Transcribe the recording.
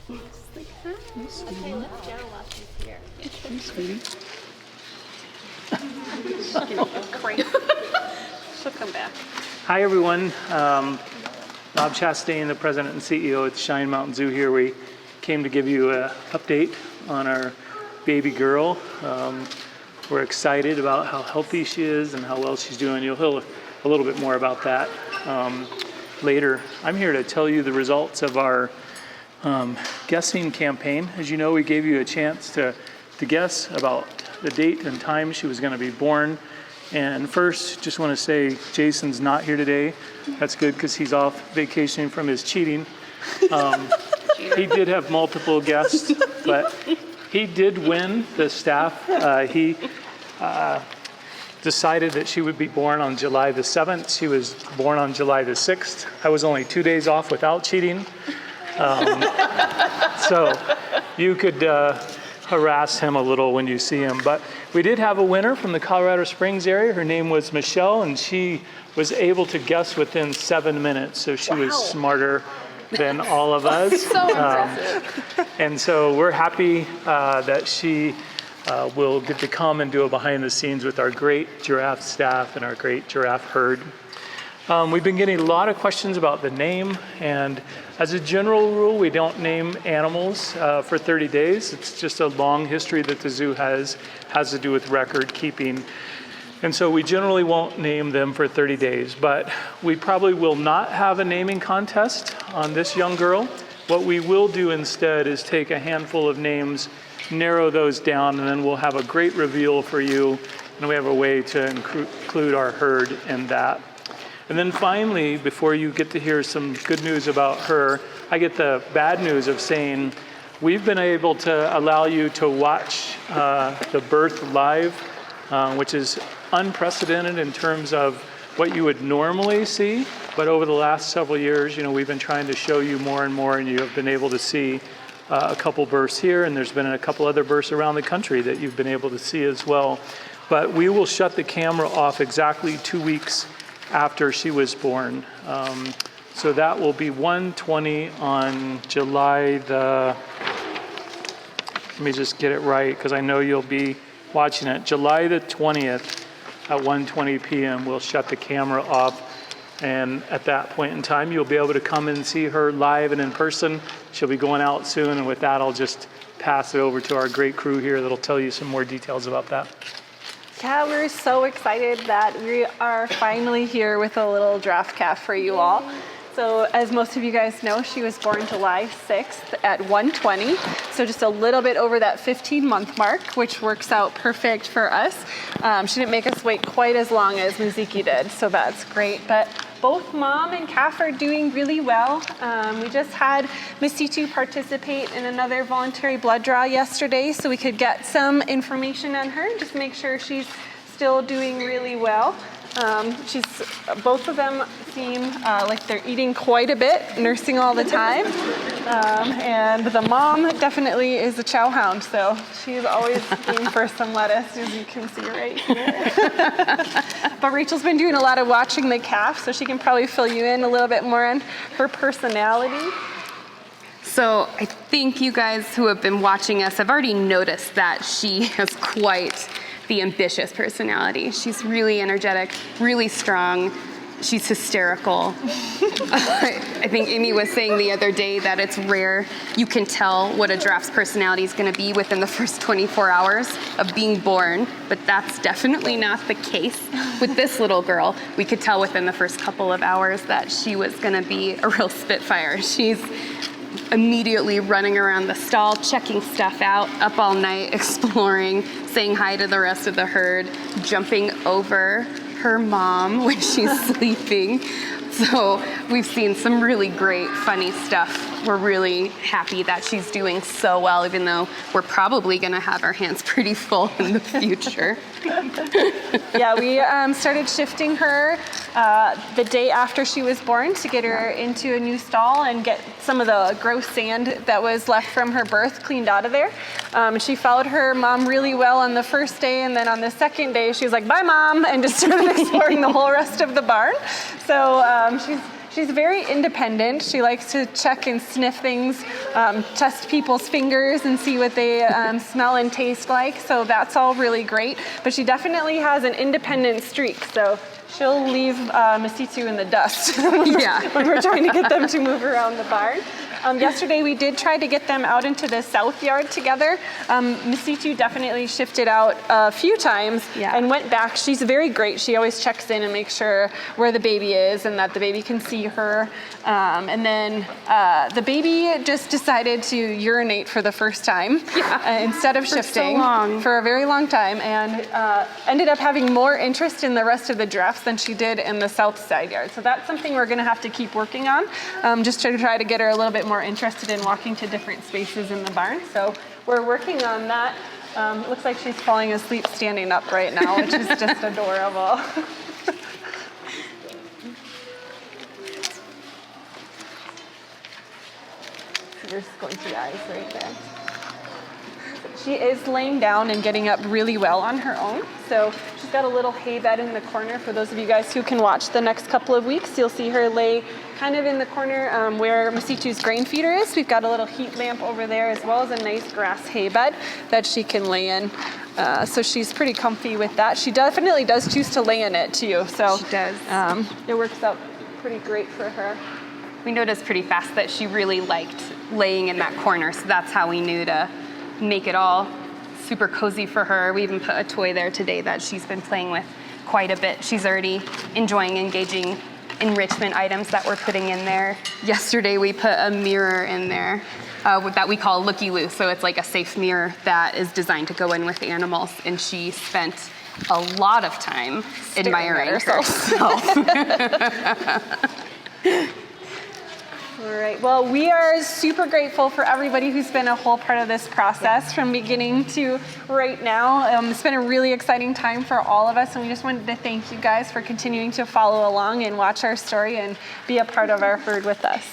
Just like, hi. Okay, let's go while she's here. Hey, sweetie. Crazy. She'll come back. Hi, everyone. Bob Chastain, the president and CEO at Cheyenne Mountain Zoo here. We came to give you an update on our baby girl. We're excited about how healthy she is and how well she's doing. You'll hear a little bit more about that later. I'm here to tell you the results of our guessing campaign. As you know, we gave you a chance to guess about the date and time she was going to be born. And first, just want to say Jason's not here today. That's good because he's off vacationing from his cheating. He did have multiple guests, but he did win the staff. He decided that she would be born on July the 7th. She was born on July the 6th. I was only 2 days off without cheating. So you could harass him a little when you see him. But we did have a winner from the Colorado Springs area. Her name was Michelle, and she was able to guess within 7 minutes. So she was smarter than all of us. So impressive. And so we're happy that she will get to come and do a behind the scenes with our great giraffe staff and our great giraffe herd. We've been getting a lot of questions about the name, and as a general rule, we don't name animals for 30 days. It's just a long history that the zoo has to do with record keeping. And so we generally won't name them for 30 days, but we probably will not have a naming contest on this young girl. What we will do instead is take a handful of names, narrow those down, and then we'll have a great reveal for you, and we have a way to include our herd in that. And then finally, before you get to hear some good news about her, I get the bad news of saying we've been able to allow you to watch the birth live, which is unprecedented in terms of what you would normally see. But over the last several years, we've been trying to show you more and more, and you have been able to see a couple births here, and there's been a couple other births around the country that you've been able to see as well. But we will shut the camera off exactly 2 weeks after she was born. So that will be 1:20 on July the, let me just get it right because I know you'll be watching it. July the 20th at 1:20 p.m. we'll shut the camera off. And at that point in time, you'll be able to come and see her live and in person. She'll be going out soon. And with that, I'll just pass it over to our great crew here that'll tell you some more details about that. Yeah, we're so excited that we are finally here with a little giraffe calf for you all. So as most of you guys know, she was born July 6th at 1:20, so just a little bit over that 15-month mark, which works out perfect for us. She didn't make us wait quite as long as Msitu did, so that's great. But both mom and calf are doing really well. We just had Msitu participate in another voluntary blood draw yesterday, so we could get some information on her, just make sure she's still doing really well. Both of them seem like they're eating quite a bit, nursing all the time. And the mom definitely is a chow hound, so she's always looking for some lettuce, as you can see right here. But Rachel's been doing a lot of watching the calf, so she can probably fill you in a little bit more on her personality. So I think you guys who have been watching us have already noticed that she has quite the ambitious personality. She's really energetic, really strong. She's hysterical. I think Amy was saying the other day that it's rare you can tell what a giraffe's personality is going to be within the first 24 hours of being born, but that's definitely not the case with this little girl. We could tell within the first couple of hours that she was going to be a real spitfire. She's immediately running around the stall, checking stuff out, up all night, exploring, saying hi to the rest of the herd, jumping over her mom when she's sleeping. So we've seen some really great, funny stuff. We're really happy that she's doing so well, even though we're probably going to have our hands pretty full in the future. Yeah, we started shifting her the day after she was born to get her into a new stall and get some of the gross sand that was left from her birth cleaned out of there. She followed her mom really well on the first day, and then on the second day, she was like, "Bye, Mom," and just started exploring the whole rest of the barn. So she's She's very independent. She likes to check and sniff things, test people's fingers and see what they smell and taste like. So that's all really great. But she definitely has an independent streak. So she'll leave Msitu in the dust when we're trying to get them to move around the barn. Yesterday we did try to get them out into the south yard together. Msitu definitely shifted out a few times and went back. She's very great. She always checks in and makes sure where the baby is and that the baby can see her. And then the baby just decided to urinate for the first time instead of shifting for a very long time, and ended up having more interest in the rest of the giraffes than she did in the south side yard. So that's something we're going to have to keep working on, just to try to get her a little bit more interested in walking to different spaces in the barn. So we're working on that. It looks like she's falling asleep standing up right now, which is just adorable. You're squinty eyes right there. She is laying down and getting up really well on her own. So she's got a little hay bed in the corner. For those of you guys who can watch the next couple of weeks, you'll see her lay kind of in the corner where Msitu's grain feeder is. We've got a little heat lamp over there, as well as a nice grass hay bed that she can lay in. So she's pretty comfy with that. She definitely does choose to lay in it too. So she does. It works out pretty great for her. We noticed pretty fast that she really liked laying in that corner, so that's how we knew to make it all super cozy for her. We even put a toy there today that she's been playing with quite a bit. She's already enjoying engaging enrichment items that we're putting in there. Yesterday we put a mirror in there that we call Looky Loo, so it's like a safe mirror that is designed to go in with animals, and she spent a lot of time admiring herself. All right, well, we are super grateful for everybody who's been a whole part of this process from beginning to right now. It's been a really exciting time for all of us, and we just wanted to thank you guys for continuing to follow along and watch our story and be a part of our herd with us.